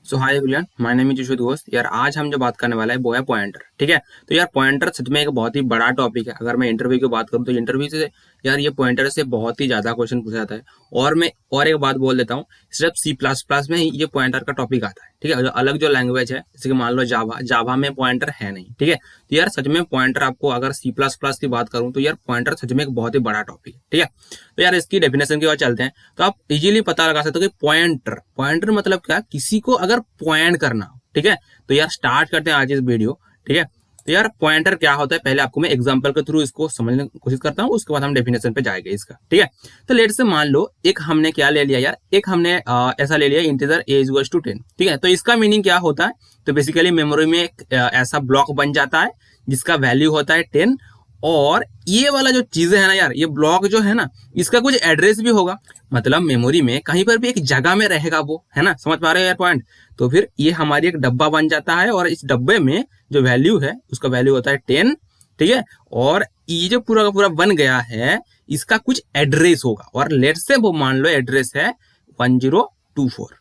So hi everyone, my name is Yashu दोस्त। यार आज हम जो बात करने वाला है वो है पॉइंटर। ठीक है, तो यार पॉइंटर सच में एक बहुत ही बड़ा टॉपिक है। अगर मैं इंटरव्यू की बात करूं तो इंटरव्यू से यार ये पॉइंटर से बहुत ही ज्यादा क्वेश्चन पूछा जाता है। और मैं और एक बात बोल देता हूँ, सिर्फ सी प्लस प्लस में ही ये पॉइंटर का टॉपिक आता है। ठीक है, अलग जो लैंग्वेज है जैसे कि मान लो जावा, जावा में पॉइंटर है नहीं। ठीक है, तो यार सच में पॉइंटर आपको, अगर सी प्लस प्लस की बात करूं तो यार पॉइंटर सच में एक बहुत ही बड़ा टॉपिक है। ठीक है, तो यार इसकी डेफिनेशन की ओर चलते हैं। तो आप इजीली पता लगा सकते हो कि पॉइंटर पॉइंटर मतलब क्या, किसी को अगर पॉइंट करना हो। ठीक है, तो यार स्टार्ट करते हैं आज इस वीडियो। ठीक है, तो यार पॉइंटर क्या होता है, पहले आपको मैं एग्जांपल के थ्रू इसको समझने की कोशिश करता हूँ, उसके बाद हम डेफिनेशन पे जाएंगे इसका। ठीक है, तो लेट से मान लो एक हमने क्या ले लिया यार, एक हमने ऐसा ले लिया इंटीजर a इक्वल्स टू 10। ठीक है, तो इसका मीनिंग क्या होता है, तो बेसिकली मेमोरी में एक ऐसा ब्लॉक बन जाता है जिसका वैल्यू होता है 10। और ये वाला जो चीजें है ना यार, ये ब्लॉक जो है ना, इसका कुछ एड्रेस भी होगा। मतलब मेमोरी में कहीं पर भी एक जगह में रहेगा वो, है ना, समझ पा रहे हो यार पॉइंट। तो फिर ये हमारी एक डब्बा बन जाता है और इस डब्बे में जो वैल्यू है उसका वैल्यू होता है 10। ठीक है, और ये जो पूरा का पूरा बन गया है इसका कुछ एड्रेस होगा, और लेट से वो मान लो एड्रेस है 1024।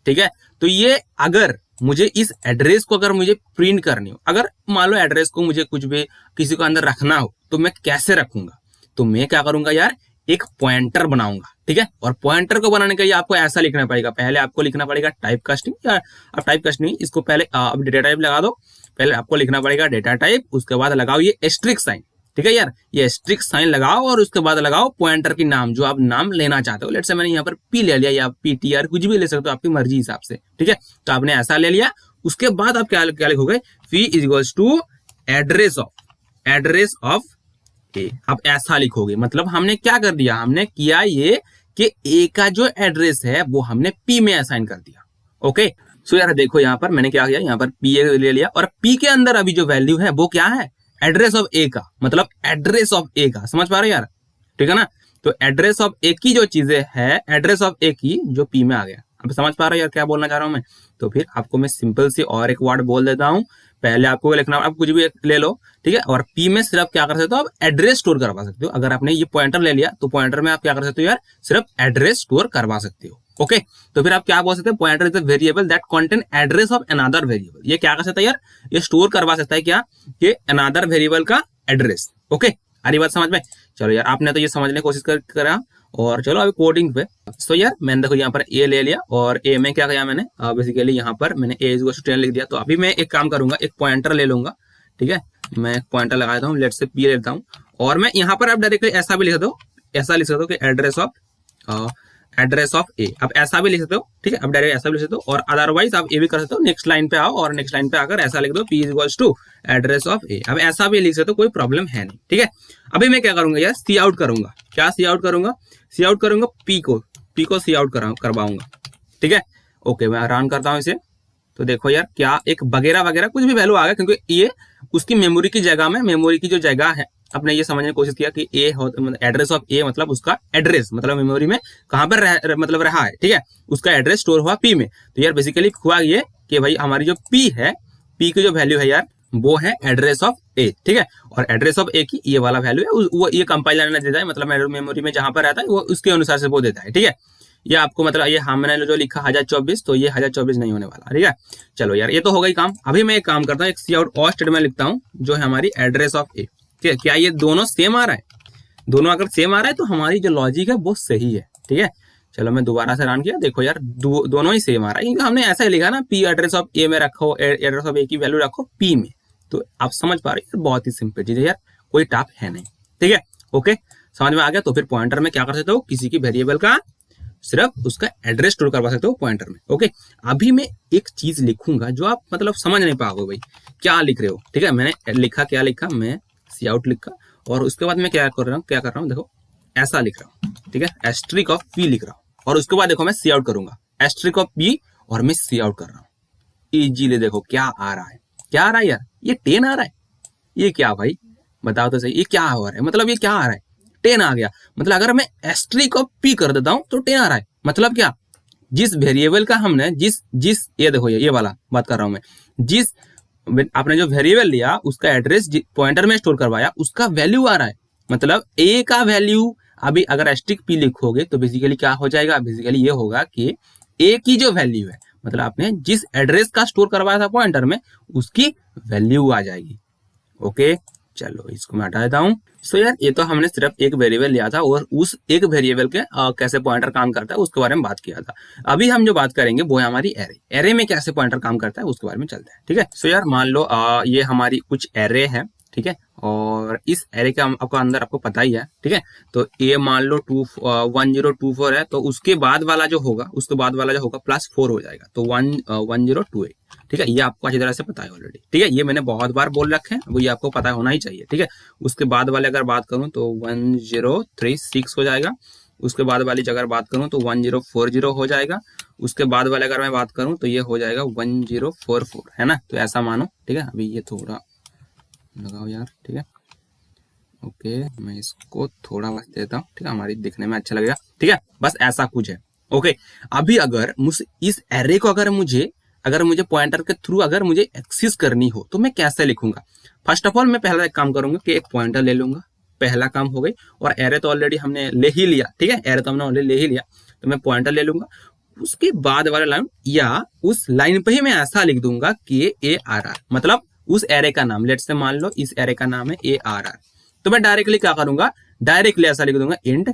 ठीक है, तो ये अगर मुझे इस एड्रेस को अगर मुझे प्रिंट करनी हो, अगर मान लो एड्रेस को मुझे कुछ भी किसी को अंदर रखना हो, तो मैं कैसे रखूंगा, तो मैं क्या करूंगा यार, एक पॉइंटर बनाऊंगा। ठीक है, और पॉइंटर को बनाने के लिए आपको ऐसा लिखना पड़ेगा, पहले आपको लिखना पड़ेगा टाइप कास्टिंग, या अब टाइप कास्टिंग इसको पहले अब डेटा टाइप लगा दो। पहले आपको लिखना पड़ेगा डेटा टाइप, उसके बाद लगाओ ये एस्ट्रिक साइन। ठीक है यार, ये एस्ट्रिक साइन लगाओ और उसके बाद लगाओ पॉइंटर की नाम जो आप नाम लेना चाहते हो। लेट से मैंने यहाँ पर पी ले लिया, या पीटीआर कुछ भी ले सकते हो आपकी मर्जी हिसाब से। ठीक है, तो आपने ऐसा ले लिया, उसके बाद आप क्या क्या लिखोगे, phi is equals to address of A. आप ऐसा लिखोगे, मतलब हमने क्या कर दिया, हमने किया ये कि ए का जो एड्रेस है वो हमने पी में असाइन कर दिया। ओके, सो यार देखो यहाँ पर मैंने क्या किया, यहाँ पर पी ले लिया और पी के अंदर अभी जो वैल्यू है वो क्या है, एड्रेस ऑफ ए का, मतलब एड्रेस ऑफ ए का। समझ पा रहे हो यार, ठीक है ना। तो एड्रेस ऑफ ए की जो चीजें है, एड्रेस ऑफ ए की जो पी में आ गया। अब समझ पा रहे हो यार क्या बोलना चाह रहा हूं मैं। तो फिर आपको मैं सिंपल सी और एक वर्ड बोल देता हूं, पहले आपको लिखना, आप कुछ भी ले लो। ठीक है, और पी में सिर्फ क्या कर सकते हो, आप एड्रेस स्टोर करवा सकते हो। अगर आपने ये पॉइंटर ले लिया तो पॉइंटर में आप क्या कर सकते हो यार, सिर्फ एड्रेस स्टोर करवा सकते हो। ओके, तो फिर आप क्या बोल सकते हैं, pointer is a variable that contain address of another variable. ये क्या कर सकता है यार, ये स्टोर करवा सकता है क्या, कि अनदर वेरिएबल का एड्रेस। ओके, अरे बात समझ में। चलो यार, आपने तो ये समझने की कोशिश करा, और चलो अभी कोडिंग पे। तो यार मैंने देखो यहाँ पर ए ले लिया, और ए में क्या किया मैंने, बेसिकली यहाँ पर मैंने ए इक्वल्स टू 10 लिख दिया। तो अभी मैं एक काम करूंगा, एक पॉइंटर ले लूंगा। ठीक है, मैं एक पॉइंटर लगा देता हूँ, लेट से पी लेता हूँ, और मैं यहाँ पर आप डायरेक्टली ऐसा भी लिख दो, ऐसा लिख सकते हो कि एड्रेस ऑफ ए। आप ऐसा भी लिख सकते हो। ठीक है, अब डायरेक्ट ऐसा भी लिख सकते हो, और अदरवाइज आप ये भी कर सकते हो, नेक्स्ट लाइन पे आओ और नेक्स्ट लाइन पे आकर ऐसा लिख दो, P equals to address of A. अब ऐसा भी लिख सकते हो, कोई प्रॉब्लम है नहीं। ठीक है, अभी मैं क्या करूंगा यार, सी आउट करूंगा। क्या सी आउट करूंगा, सी आउट करूंगा पी को सी आउट करवाऊंगा। ठीक है, ओके, मैं रन करता हूँ इसे। तो देखो यार, क्या एक वगैरह वगैरह कुछ भी वैल्यू आ गया, क्योंकि ये उसकी मेमोरी की जगह में, मेमोरी की जो जगह है, अपने ये समझने की कोशिश किया कि ए एड्रेस ऑफ ए मतलब उसका एड्रेस, मतलब मेमोरी में कहां पर मतलब रहा है। ठीक है, उसका एड्रेस स्टोर हुआ पी में। तो यार बेसिकली हुआ ये कि भाई हमारी जो पी है, पी की जो वैल्यू है यार, वो है एड्रेस ऑफ ए। ठीक है, और एड्रेस ऑफ ए की ये वाला वैल्यू है, वो ये कंपाइलर ने देता है, मतलब मेमोरी में जहां पर रहता है वो उसके अनुसार से वो देता है। ठीक है, ये आपको मतलब ये हमने जो लिखा 1024, तो ये 1024 नहीं होने वाला। ठीक है, चलो यार ये तो हो गई काम। अभी मैं एक काम करता हूँ, एक सी आउट और स्टेटमेंट लिखता हूँ जो है हमारी एड्रेस ऑफ ए। ठीक है, क्या ये दोनों सेम आ रहा है, दोनों अगर सेम आ रहा है तो हमारी जो लॉजिक है वो सही है। ठीक है, चलो मैं दोबारा से रन किया, देखो यार दोनों ही सेम आ रहा है, क्योंकि हमने ऐसा ही लिखा ना, पी एड्रेस ऑफ ए में रखो, एड्रेस ऑफ ए की वैल्यू रखो पी में। तो आप समझ पा रहे हो, बहुत ही सिंपल चीज है यार, कोई टफ है नहीं। ठीक है, ओके, समझ में आ गया। तो फिर पॉइंटर में क्या कर सकते हो, किसी की वेरिएबल का सिर्फ उसका एड्रेस स्टोर करवा सकते हो पॉइंटर में। ओके, अभी मैं एक चीज लिखूंगा जो आप मतलब समझ नहीं पाओगे भाई क्या लिख रहे हो। ठीक है, मैंने लिखा, क्या लिखा, मैं सी आउट लिखा, और उसके बाद मैं क्या कर रहा हूँ, देखो ऐसा लिख रहा हूँ। ठीक है, एस्ट्रिक ऑफ पी लिख रहा हूँ, और उसके बाद देखो मैं सी आउट करूंगा, एस्ट्रिक ऑफ पी, और मैं सी आउट कर रहा हूँ। इजीली देखो क्या आ रहा है, क्या आ रहा है यार, ये 10 आ रहा है। ये क्या भाई, बताओ तो सही, ये क्या हो रहा है, मतलब ये क्या आ रहा है, 10 आ गया। मतलब अगर मैं एस्ट्रिक ऑफ पी कर देता हूं तो 10 आ रहा है। मतलब क्या, जिस वेरिएबल का हमने जिस ये देखो, ये वाला बात कर रहा हूं मैं, जिस आपने जो वेरिएबल लिया उसका एड्रेस पॉइंटर में स्टोर करवाया, उसका वैल्यू आ रहा है। मतलब ए का वैल्यू, अभी अगर एस्ट्रिक पी लिखोगे तो बेसिकली क्या हो जाएगा, बेसिकली ये होगा कि ए की जो वैल्यू है मतलब आपने जिस एड्रेस का स्टोर करवाया था पॉइंटर में उसकी वैल्यू आ जाएगी। ओके, चलो इसको मैं हटा देता हूँ। सो यार ये तो हमने सिर्फ एक वेरिएबल लिया था और उस एक वेरिएबल के कैसे पॉइंटर काम करता है उसके बारे में बात किया था। अभी हम जो बात करेंगे वो है हमारी एरे। एरे में कैसे पॉइंटर काम करता है उसके बारे में चलते हैं, ठीक है। सो यार मान लो ये हमारी कुछ एरे है, ठीक है, और इस एरे के आपको अंदर आपको पता ही है, ठीक है। तो ये मान लो 1024 है, तो उसके बाद वाला जो होगा +4 हो जाएगा, तो 1028, ठीक है। ये आपको अच्छी तरह से पता है ऑलरेडी, ठीक है। ये मैंने बहुत बार बोल रखे हैं, वो ये आपको पता होना ही चाहिए, ठीक है। उसके बाद वाले अगर बात करूं तो 1036 हो जाएगा। उसके बाद वाली अगर बात करूं तो 1040 हो जाएगा। उसके बाद वाले अगर मैं बात करूं तो ये हो जाएगा 1044, है ना। तो ऐसा मानो, ठीक है। अभी ये थोड़ा लगाओ यार, ठीक है। ओके, मैं इसको थोड़ा बस देता हूँ, ठीक है, हमारी दिखने में अच्छा लगेगा, ठीक है। बस ऐसा कुछ है। ओके, अभी अगर मुझे इस एरे को अगर मुझे पॉइंटर के थ्रू अगर मुझे एक्सेस करनी हो तो मैं कैसे लिखूंगा। फर्स्ट ऑफ ऑल मैं पहला एक काम करूंगा कि एक पॉइंटर ले लूंगा, पहला काम हो गई। और एरे तो ऑलरेडी हमने ले ही लिया, ठीक है, एरे तो हमने ऑलरेडी ले ही लिया, तो मैं पॉइंटर ले लूंगा। उसके बाद वाला लाइन या उस लाइन पे ही मैं ऐसा लिख दूंगा कि ARR, मतलब उस एरे का नाम, लेट्स से मान लो इस एरे का नाम है ARR, तो मैं डायरेक्टली क्या करूंगा, डायरेक्टली ऐसा लिख दूंगा इंट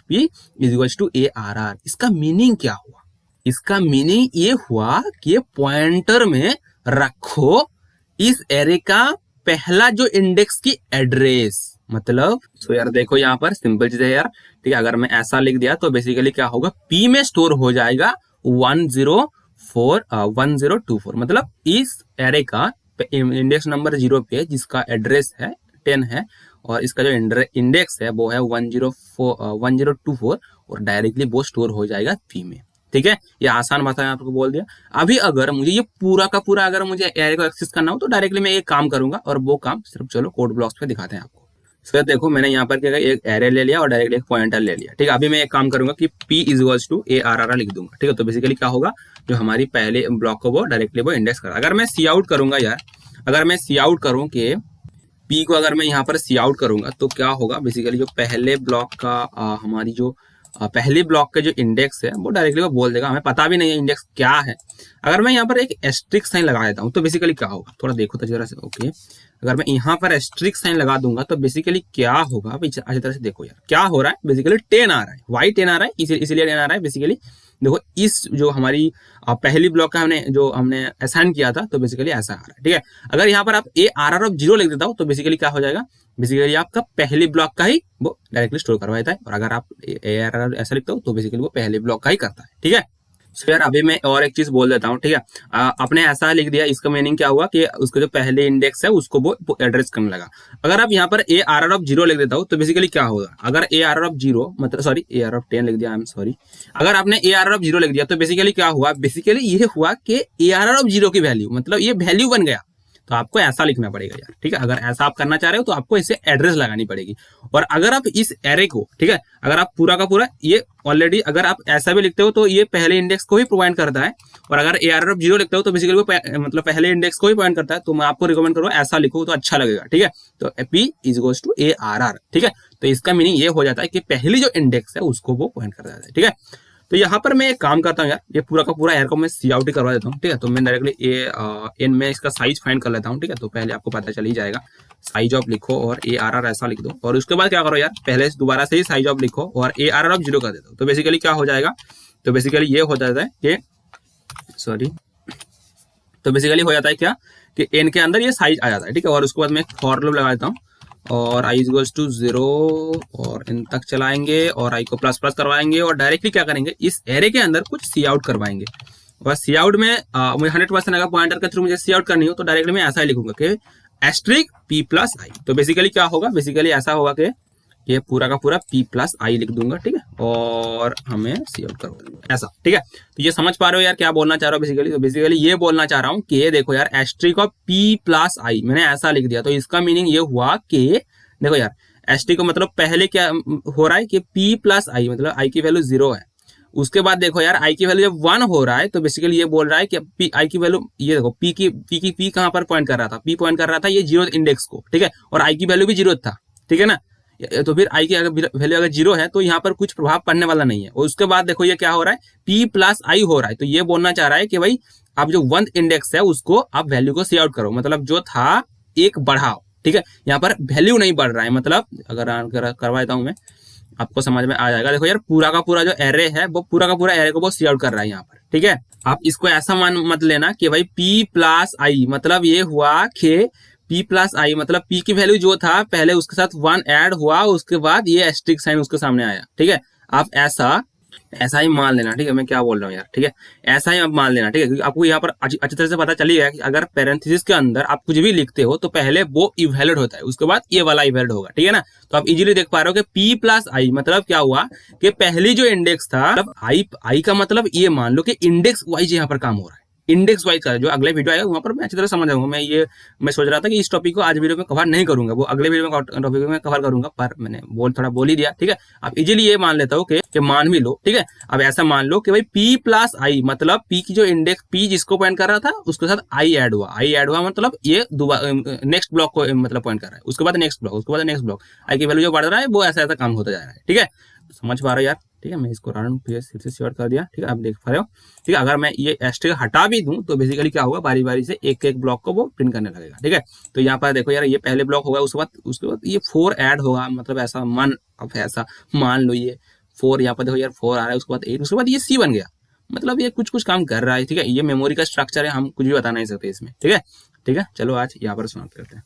*p = ARR। इसका मीनिंग क्या हुआ? इसका मीनिंग ये हुआ कि पॉइंटर में रखो इस एरे का पहला जो इंडेक्स की एड्रेस, मतलब सो यार देखो यहाँ पर सिंपल चीज है यार, ठीक है। अगर मैं ऐसा लिख दिया तो बेसिकली क्या होगा, P में स्टोर हो जाएगा 1024, मतलब इस एरे का इंडेक्स नंबर 0 पे जिसका एड्रेस है 10 है, और इसका जो इंडेक्स है वो है 1024, और डायरेक्टली वो स्टोर हो जाएगा P में, ठीक है। ये आसान भाषा में आपको बोल दिया। अभी अगर मुझे ये पूरा का पूरा अगर मुझे एरे को एक्सेस करना हो तो डायरेक्टली मैं एक काम करूंगा, और वो काम सिर्फ चलो कोड ब्लॉक्स पे दिखाते हैं आपको। सो देखो मैंने यहाँ पर क्या एक एरे ले लिया और डायरेक्टली एक पॉइंटर ले लिया, ठीक है। अभी मैं एक काम करूंगा कि P = ARR लिख दूंगा, ठीक है। तो बेसिकली क्या होगा, जो हमारी पहले ब्लॉक को वो डायरेक्टली वो इंडेक्स करा। अगर मैं सी आउट करूंगा यार, अगर मैं सी आउट करूं कि P को अगर मैं यहाँ पर सी आउट करूंगा तो क्या होगा, बेसिकली जो पहले ब्लॉक का हमारी जो पहली ब्लॉक के जो इंडेक्स है वो डायरेक्टली वो बोल देगा, हमें पता भी नहीं है इंडेक्स क्या है। अगर मैं यहाँ पर एक एस्ट्रिक साइन लगा देता हूँ तो बेसिकली क्या होगा, थोड़ा देखो तो जरा से। ओके, अगर मैं यहाँ पर एस्ट्रिक साइन लगा दूंगा तो बेसिकली क्या होगा, अच्छी तरह से देखो यार क्या हो रहा है। बेसिकली 10 आ रहा है, वाई 10 आ रहा है, इसीलिए 10 आ रहा है। बेसिकली देखो इस जो हमारी पहली ब्लॉक का हमने असाइन किया था तो बेसिकली ऐसा आ रहा है, ठीक है। अगर यहाँ पर आप ARR लिख देता हो तो बेसिकली क्या हो जाएगा, बेसिकली आपका पहली ब्लॉक का ही वो डायरेक्टली स्टोर करवा देता है। और अगर आप ARR ऐसा लिखते हो तो बेसिकली वो पहले ब्लॉक का ही करता है, ठीक है। सो यार अभी मैं और एक चीज बोल देता हूँ, ठीक है। आपने ऐसा लिख दिया, इसका मीनिंग क्या हुआ कि उसका जो पहले इंडेक्स है उसको वो एड्रेस करने लगा। अगर आप यहाँ पर ARR लिख देता हो तो बेसिकली क्या होगा, अगर ARR मतलब सॉरी ARR10 लिख दिया, आई एम सॉरी। अगर आपने ARR लिख दिया तो बेसिकली क्या हुआ, बेसिकली ये हुआ कि ARR की वैल्यू, मतलब ये वैल्यू बन गया। तो आपको ऐसा लिखना पड़ेगा यार, ठीक है। अगर ऐसा आप करना चाह रहे हो तो आपको इसे एड्रेस लगानी पड़ेगी। और अगर आप इस एरे को, ठीक है, अगर आप पूरा का पूरा ये ऑलरेडी अगर आप ऐसा भी लिखते हो तो ये पहले इंडेक्स को ही प्रोवाइड करता है। और अगर ARR लिखते हो तो बेसिकली वो मतलब पहले इंडेक्स को ही पॉइंट करता है। तो मैं आपको रिकमेंड करूँ ऐसा लिखो तो अच्छा लगेगा, ठीक है। तो P = ARR, ठीक है। तो इसका मीनिंग ये हो जाता है कि पहली जो इंडेक्स है उसको वो पॉइंट करता है, ठीक है। तो यहाँ पर मैं एक काम करता हूँ यार, ये पूरा का पूरा एयर को मैं सी आउट ही करवा देता हूँ, ठीक है। तो मैं डायरेक्टली मैं इसका साइज फाइंड कर लेता हूँ, ठीक है। तो पहले आपको पता चल ही जाएगा, साइज ऑफ लिखो और ARR ऐसा लिख दो, और उसके बाद क्या करो यार, पहले दोबारा से ही साइज ऑफ लिखो और ARR 0 कर देता हूँ। तो बेसिकली क्या हो जाएगा, तो बेसिकली ये हो जाता है कि तो बेसिकली हो जाता है क्या कि n के अंदर ये साइज आ जाता है, ठीक है। और उसके बाद मैं एक फॉर लूप लगा देता हूँ और i = 0 और n तक चलाएंगे और i को ++ करवाएंगे और डायरेक्टली क्या करेंगे, इस एरे के अंदर कुछ सी आउट करवाएंगे। और सी आउट में मुझे 100% अगर पॉइंटर के थ्रू मुझे सी आउट करनी हो तो डायरेक्टली मैं ऐसा ही लिखूंगा कि *p + i। तो बेसिकली क्या होगा, बेसिकली ऐसा होगा कि ये पूरा का पूरा P + I लिख दूंगा, ठीक है। और हमें सी आउट करवा दूंगा ऐसा, ठीक है। तो ये समझ पा रहे हो यार क्या बोलना चाह रहा हूँ बेसिकली। तो बेसिकली ये बोलना चाह रहा हूँ कि ये देखो यार *P + I मैंने ऐसा लिख दिया। तो इसका मीनिंग ये हुआ कि देखो यार * को मतलब पहले क्या हो रहा है कि P + I मतलब I की वैल्यू 0 है। उसके बाद देखो यार I की वैल्यू जब 1 हो रहा है तो बेसिकली ये बोल रहा है कि I की वैल्यू, ये देखो P कहाँ पर पॉइंट कर रहा था, P पॉइंट कर रहा था ये 0th इंडेक्स को, ठीक है। और I की वैल्यू भी 0 था, ठीक है ना। तो फिर आई की अगर वैल्यू अगर 0 है तो यहाँ पर कुछ प्रभाव पड़ने वाला नहीं है। और उसके बाद देखो ये क्या हो रहा है, p प्लस आई हो रहा है। तो ये बोलना चाह रहा है कि भाई आप जो 1 इंडेक्स है उसको आप वैल्यू को सी आउट करो, मतलब जो था एक बढ़ाओ, ठीक है। यहाँ पर वैल्यू नहीं बढ़ रहा है, मतलब अगर करवा देता हूँ मैं, आपको समझ में आ जाएगा। देखो यार पूरा का पूरा जो एरे है वो पूरा का पूरा एरे को वो सी आउट कर रहा है यहाँ पर, ठीक है। आप इसको ऐसा मान मत लेना कि भाई p प्लस आई, मतलब ये हुआ कि p प्लस आई मतलब p की वैल्यू जो था पहले उसके साथ 1 ऐड हुआ, उसके बाद ये एस्ट्रिक साइन उसके सामने आया, ठीक है। आप ऐसा ही मान लेना, ठीक है। मैं क्या बोल रहा हूँ यार, ठीक है, ऐसा ही आप मान लेना, ठीक है। क्योंकि आपको यहाँ पर अच्छी तरह से पता चली गया कि अगर पैरेंथेसिस के अंदर आप कुछ भी लिखते हो तो पहले वो इवैल्यूएट होता है, उसके बाद ये वाला इवैल्यूएट होगा, ठीक है ना। तो आप इजीली देख पा रहे हो कि p प्लस आई मतलब क्या हुआ कि पहली जो इंडेक्स था, मतलब आई का मतलब ये मान लो कि इंडेक्स वाइज यहाँ पर काम हो रहा है, इंडेक्स वाइज का। जो अगले वीडियो आएगा वहां पर मैं अच्छी तरह समझ आऊंगा। मैं सोच रहा था कि इस टॉपिक को आज वीडियो में कवर नहीं करूंगा, वो अगले वीडियो में टॉपिक में कवर करूंगा, पर मैंने थोड़ा बोल ही दिया, ठीक है। आप इजीली ये मान लेता हो कि मान भी लो, ठीक है। अब ऐसा मान लो कि भाई p प्लस आई मतलब p की जो इंडेक्स p जिसको पॉइंट कर रहा था उसके साथ i ऐड हुआ मतलब ये नेक्स्ट ब्लॉक को मतलब पॉइंट कर रहा है, उसके बाद नेक्स्ट ब्लॉक i की वैल्यू जो बढ़ रहा है वो ऐसा काम होता जा रहा है, ठीक है। समझ पा रहे हो यार, ठीक है। मैं इसको रन फिर से शेयर कर दिया, ठीक है, आप देख पा रहे हो, ठीक है। अगर मैं ये एस्ट्रिक हटा भी दूं तो बेसिकली क्या होगा, बारी बारी से एक एक ब्लॉक को वो प्रिंट करने लगेगा, ठीक है। तो यहाँ पर देखो यार ये पहले ब्लॉक होगा, उसके बाद ये 4 ऐड होगा, मतलब ऐसा मान लो ये 4, यहाँ पर देखो यार 4 आ रहा है, उसके बाद 8, उसके बाद ये C बन गया, मतलब ये कुछ काम कर रहा है, ठीक है। ये मेमोरी का स्ट्रक्चर है, हम कुछ भी बता नहीं सकते इसमें, ठीक है। चलो आज यहाँ पर समाप्त करते हैं।